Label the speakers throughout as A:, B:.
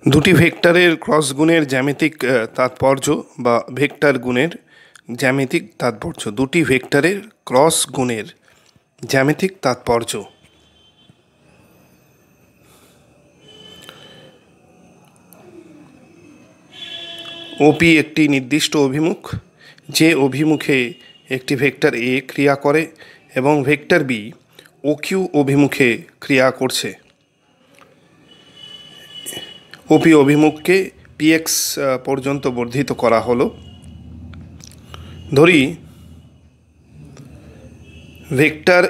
A: দুটি ভেক্টরের ক্রস গুণের জ্যামিতিক তাৎপর্য বা ভেক্টর গুণের জ্যামিতিক তাৎপর্য। দুটি ভেক্টরের ক্রস গুণের জ্যামিতিক তাৎপর্য। ওপি একটি নির্দিষ্ট অভিমুখ, যে অভিমুখে একটি ভেক্টর এ ক্রিয়া করে এবং ভেক্টর বি ও কিউ অভিমুখে ক্রিয়া করছে। ওপি অভিমুখকে পিএক্স পর্যন্ত বর্ধিত করা হলো। ধরি ভেক্টর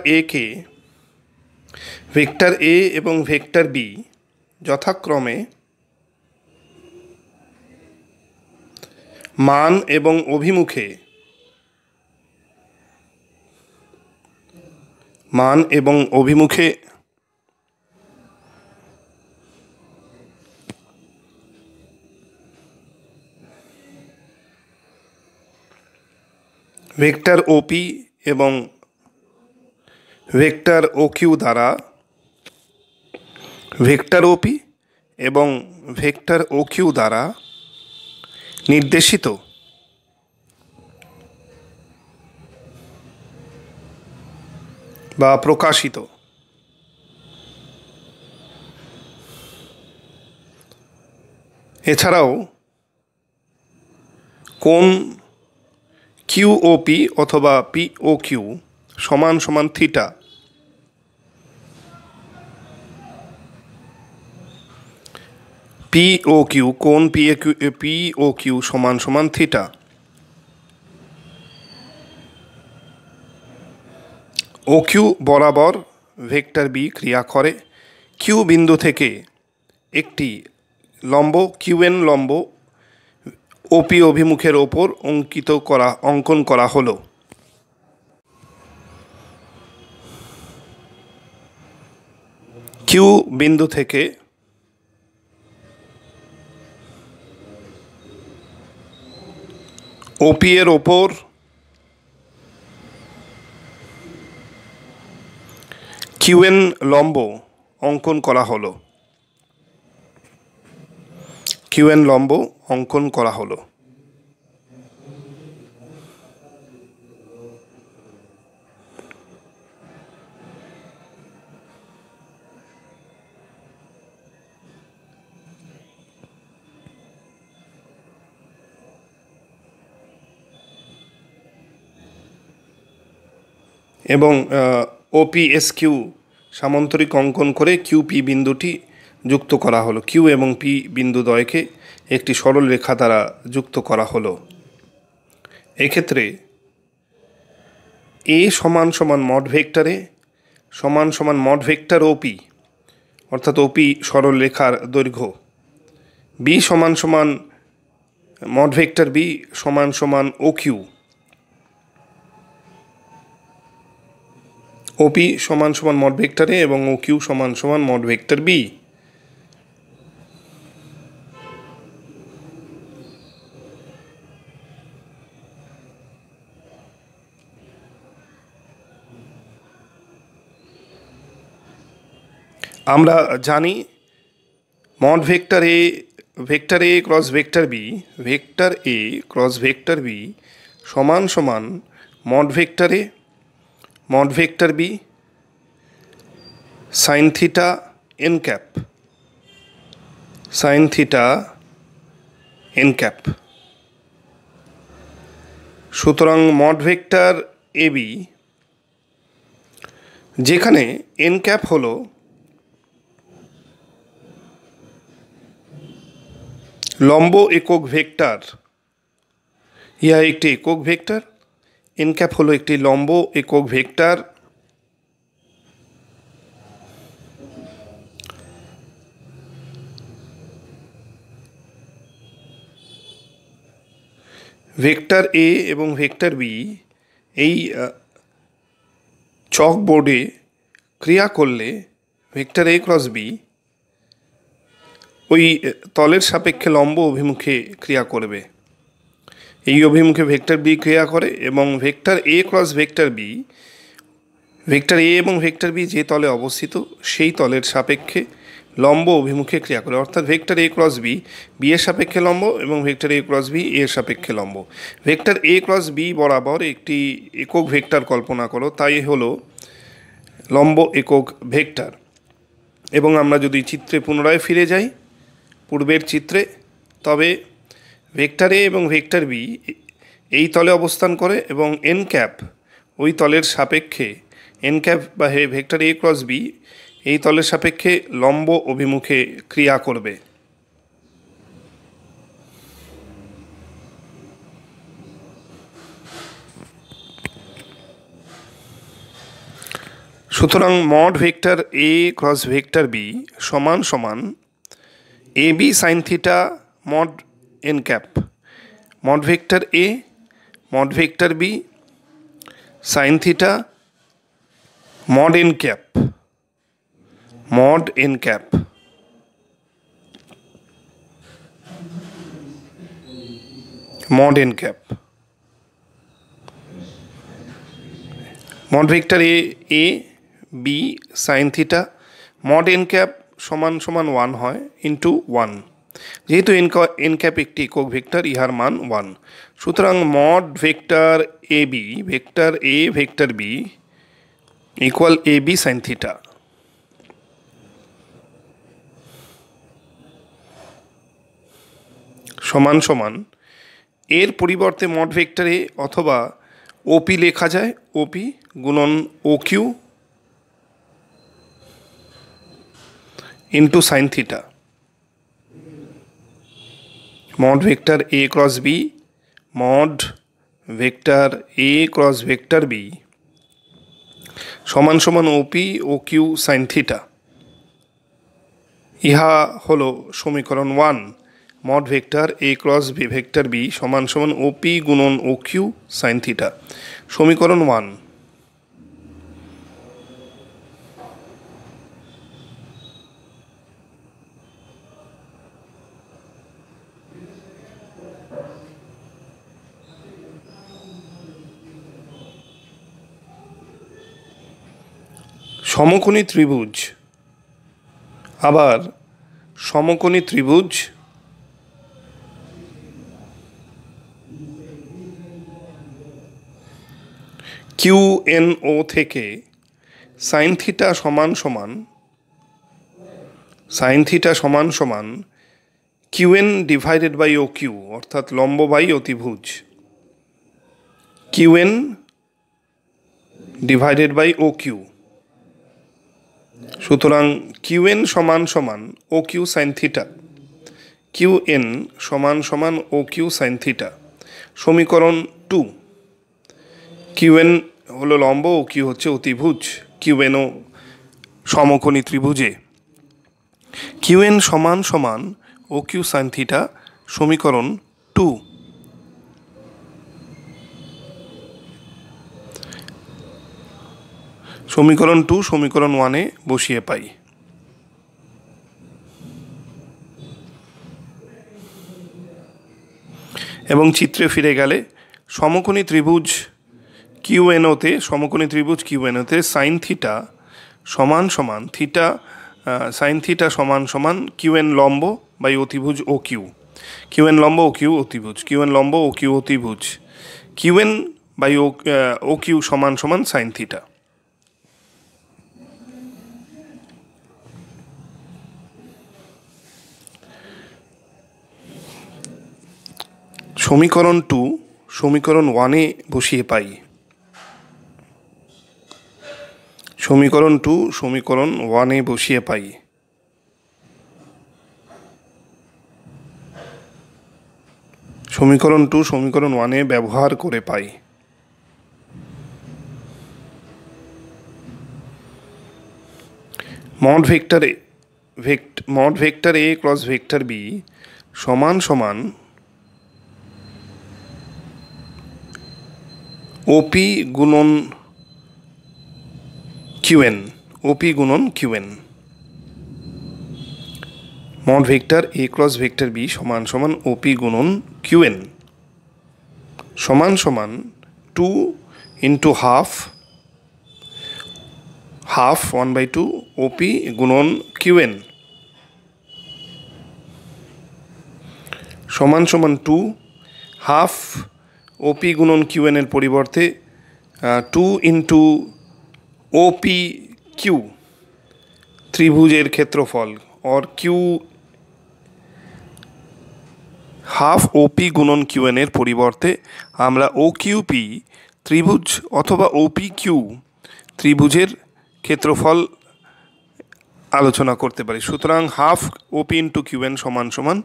A: এ এবং ভেক্টর বি যথাক্রমে মান এবং অভিমুখে ভেক্টর ওপি এবং ভেক্টর ও কিউ দ্বারা নির্দেশিত বা প্রকাশিত। এছাড়াও কোণ কিউওপি অথবা পিও কিউ সমান সমান থিটা, কোণ পিও কিউ সমান সমান থিটা। ও কিউ বরাবর ভেক্টর বি ক্রিয়া করে। কিউ বিন্দু থেকে একটি লম্ব কিউএন লম্ব ওপি অভিমুখের ওপর অঙ্কন করা হলো। কিউ বিন্দু থেকে ওপি এর ওপর কিউএন লম্ব অঙ্কন করা হলো। এবং ওপিএস কিউ সামান্তরিক অঙ্কন করে কিউপি বিন্দুটি যুক্ত করা হলো। কিউ এবং পি বিন্দুদ্বয়কে একটি সরল রেখা দ্বারা যুক্ত করা হলো। এক্ষেত্রে এ সমান সমান মড ভেক্টর ওপি, অর্থাৎ ওপি সরল রেখার দৈর্ঘ্য। বি সমান সমান মড ভেক্টর বি সমান সমান ও কিউ। ওপি সমান সমান মড ভেক্টর এ এবং ও কিউ সমান সমান মড ভেক্টর বি। আমরা জানি vector a cross vector b সমান সমান mod vector b sine theta n cap. সুতরাং মড ভেক্টর এ বি, যেখানে এন ক্যাপ হলো লম্ব একক ভেক্টর, ইহা একটি একক ভেক্টর। এন ক্যাপ হলো একটি লম্ব একক ভেক্টর। ভেক্টর এ এবং ভেক্টর বি এই চক বোর্ডে ক্রিয়া করলে ভেক্টর এ ক্রস বি ওই তলের সাপেক্ষে লম্ব অভিমুখে ক্রিয়া করবে। এই অভিমুখে ভেক্টর বি ক্রিয়া করে এবং ভেক্টর এ ক্রস ভেক্টর এ এবং ভেক্টর বি যে তলে অবস্থিত সেই তলের সাপেক্ষে লম্ব অভিমুখে ক্রিয়া করে, অর্থাৎ vector a cross B B এর সাপেক্ষে লম্ব এবং ভেক্টর এ ক্রস বি এর সাপেক্ষে লম্ব। ভেক্টর এ ক্রস বি বরাবর একটি একক ভেক্টর কল্পনা করো, তাই হলো লম্ব একক ভেক্টর। এবং আমরা যদি চিত্রে পুনরায় ফিরে যাই পূর্বের চিত্রে, তবে ভেক্টর এ এবং ভেক্টর বি এই তলে অবস্থান করে এবং এন ক্যাপ ওই তলের সাপেক্ষে, এন ক্যাপ বা ভেক্টর এ ক্রস বি এই তলের সাপেক্ষে লম্ব অভিমুখে ক্রিয়া করবে। সুতরাং mod vector a cross vector b সমান সমান a b sine theta mod n cap, mod vector a mod vector b sine theta mod n cap, mod n cap. Mod n cap mod vector a b sine theta mod n cap সমান সমান 1 হয় into 1, যেহেতু N cap একটি একক vector, ইহার মান 1। সুতরাং mod vector a B vector B equal A b sine theta. সমান সমান এর পরিবর্তে মড ভেক্টর এ অথবা ওপি লেখা যায়, ওপি গুণন O Q into sine theta. Mod vector a cross b mod vector a cross vector b সমান সমান OP O Q sine theta. ইহা হলো সমীকরণ 1। Mod vector a cross b vector b সমান সমান ওপি গুণন ও কিউ সাইন থিটা, সমীকরণ 1। সমকোণী ত্রিভুজ, আবার সমকোণী ত্রিভুজ কিউ এন ও থেকে সাইন থিটা সমান সমান Q N divided by O Q, অর্থাৎ লম্ব বাই অতিভুজ, Q N divided by O Q. সুতরাং কিউ এন সমান সমান O Q sine theta, Q N সমান সমান ও কিউ সাইন থিটা, সমীকরণ 2। কিউ এন হলো লম্ব ও কিউ হচ্ছে অতিভুজ, কিউ এন ও সমকোণী ত্রিভুজে কিউ এন সমান সমান ও কিউ সাইন থিটা, সমীকরণ 2। সমীকরণ 2 সমীকরণ 1-এ বসিয়ে পাই। এবং চিত্রে ফিরে গেলে সমকোণী ত্রিভুজ কিউএনওতে, সমকোণী ত্রিভুজ কিউএনওতে সাইন থিটা সমান সমান সাইন থিটা সমান সমান কিউএন লম্ব বাই অতিভুজ ও কিউ, কিউএন লম্ব ও কিউ অতিভুজ, কিউএন লম্ব ও কিউ অতিভুজ, কিউএন বাই ও কিউ সমান সমান সাইন থিটা। সমীকরণ 2 সমীকরণ 1-এ বসিয়ে পাই। সমীকরণ 2 সমীকরণ 1-এ বসিয়ে পাই। সমীকরণ 2 সমীকরণ 1-এ ব্যবহার করে পাই। Mod vector a cross vector b সমান সমান ওপি গুণন কিউএন, ওপি গুণন QN. Mod vector a cross vector b সমান সমান ওপি গুণন কিউএন সমান সমান 2 ইন্টু হাফ 1/2 ওপি গুণন কিউএন সমান সমান 2 হাফ ওপি গুণন কিউএন এর পরিবর্তে 2 ইন্টু ওপি কিউ ত্রিভুজের ক্ষেত্রফল, অর কিউ হাফ ওপি গুণন কিউএন এর পরিবর্তে আমরা ও কিউপি ত্রিভুজ অথবা ওপি কিউ ত্রিভুজের ক্ষেত্রফল আলোচনা করতে পারি। সুতরাং হাফ ওপি ইন্টু কিউএন সমান সমান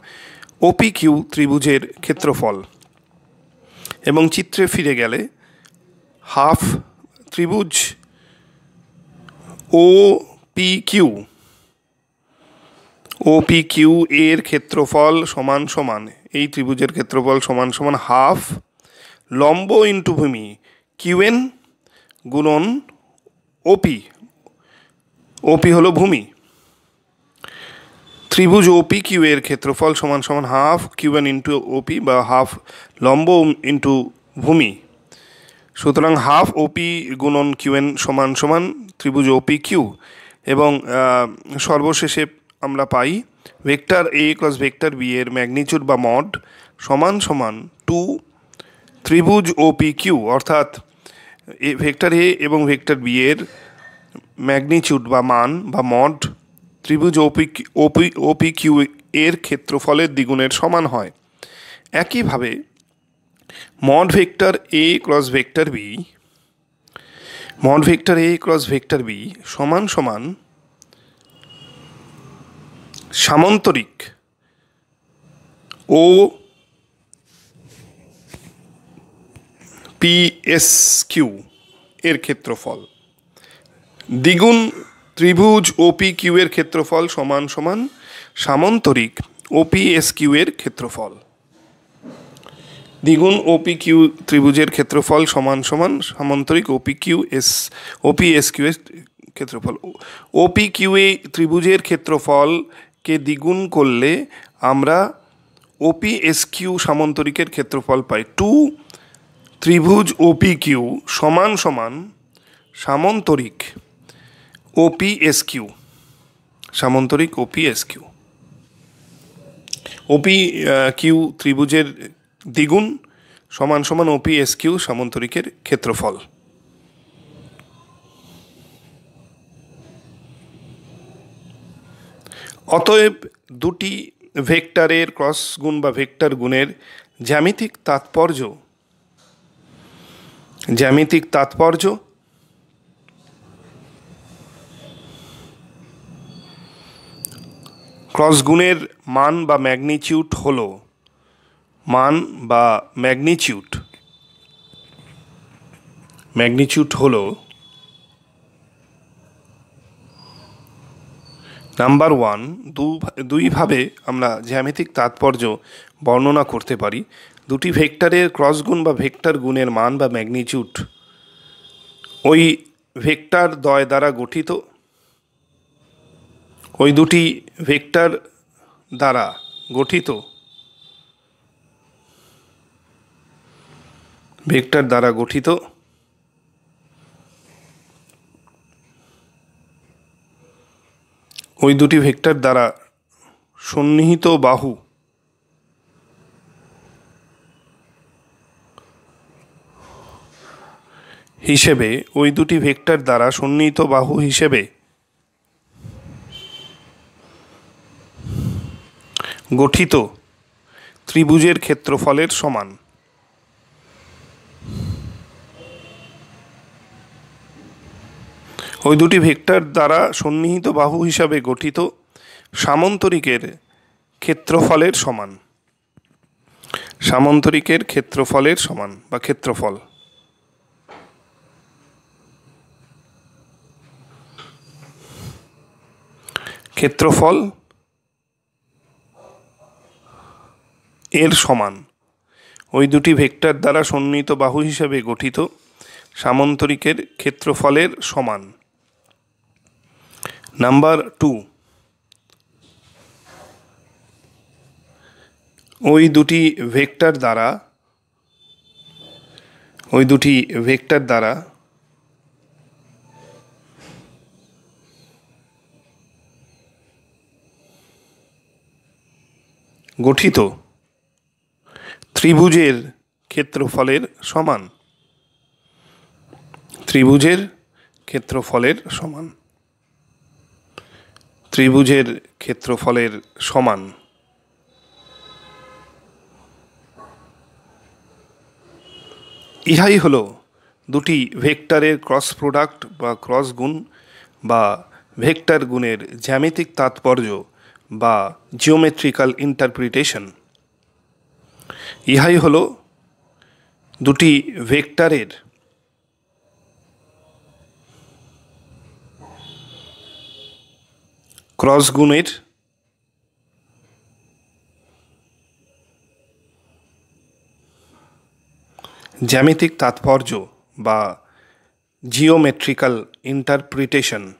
A: ওপি কিউ ত্রিভুজের ক্ষেত্রফল। এবং চিত্রে ফিরে গেলে হাফ ত্রিভুজ ও পি কিউ এর ক্ষেত্রফল সমান সমান, এই ত্রিভুজের ক্ষেত্রফল সমান সমান হাফ লম্ব ইন্টু ভূমি কিউএন গুণন ওপি হলো ভূমি। ত্রিভুজ ওপি কিউ এর ক্ষেত্রফল সমান সমান হাফ কিউএন ইন্টু ওপি বা হাফ লম্ব ইন্টু ভূমি। সুতরাং হাফ ওপি গুণন কিউএন সমান সমান ত্রিভুজ ওপি কিউ। এবং সর্বশেষে আমরা পাই vector a cross vector B এর ম্যাগনিচিউড বা মড সমান সমান 2 ত্রিভুজ ওপি কিউ, অর্থাৎ ভেক্টর এ এবং ভেক্টর বি এর ম্যাগনিচিউড বা মান বা মড ত্রিভুজ ওপি কিউ এর ক্ষেত্রফলের দ্বিগুণের সমান হয়। একইভাবে mod vector a cross vector b সমান সমান সামান্তরিক ও পিএস কিউ এর ক্ষেত্রফল। দ্বিগুণ ত্রিভুজ ওপি কিউ এর ক্ষেত্রফল সমান সমান সামান্তরিক ওপিএস কিউ এর ক্ষেত্রফল। দ্বিগুণ ওপি কিউ ত্রিভুজের ক্ষেত্রফল সমান সমান সামান্তরিক ওপিএস কিউ এর ক্ষেত্রফল। ওপি কিউ এ ত্রিভুজের ক্ষেত্রফলকে দ্বিগুণ করলে আমরা ওপিএস কিউ সামান্তরিকের ক্ষেত্রফল পাই। 2 ত্রিভুজ ওপি কিউ সমান সমান সামান্তরিক ওপিএস কিউ। ওপি কিউ ত্রিভুজের দ্বিগুণ সমান সমান ওপিএস কিউ সামান্তরিকের ক্ষেত্রফল। অতএব দুটি ভেক্টরের ক্রস গুণ বা ভেক্টর গুণের জ্যামিতিক তাৎপর্য ক্রস গুণের মান বা ম্যাগনিচিউড হলো নাম্বার 1। দুইভাবে আমরা জ্যামিতিক তাৎপর্য বর্ণনা করতে পারি। দুটি ভেক্টরের ক্রস গুণ বা ভেক্টর গুণের মান বা ম্যাগনিচিউড ওই ভেক্টর দ্বয় দ্বারা গঠিত, ওই দুটি ভেক্টর দ্বারা গঠিত ওই দুটি ভেক্টর দ্বারা সন্নিহিত বাহু হিসেবে গঠিত ত্রিভুজের ক্ষেত্রফলের সমান। ওই দুটি ভেক্টর দ্বারা সন্নিহিত বাহু হিসাবে গঠিত সামান্তরিকের ক্ষেত্রফলের সমান বা ক্ষেত্রফল। এর সমান ওই দুটি ভেক্টর দ্বারা সন্নিহিত বাহু হিসাবে গঠিত সামান্তরিকের ক্ষেত্রফলের সমান। নাম্বার 2। ওই দুটি ভেক্টর দ্বারা গঠিত ত্রিভুজের ক্ষেত্রফলের সমান। ত্রিভুজের ক্ষেত্রফলের সমান। ত্রিভুজের ক্ষেত্রফলের সমান। ইহাই হলো দুটি ভেক্টরের ক্রস প্রোডাক্ট বা ক্রস গুণ বা ভেক্টর গুণের জ্যামিতিক তাৎপর্য বা জিওমেট্রিক্যাল ইন্টারপ্রিটেশন। ইহাই হলো দুটি ভেক্টরের ক্রস গুণের জ্যামিতিক তাৎপর্য বা জিওমেট্রিক্যাল ইন্টারপ্রিটেশন।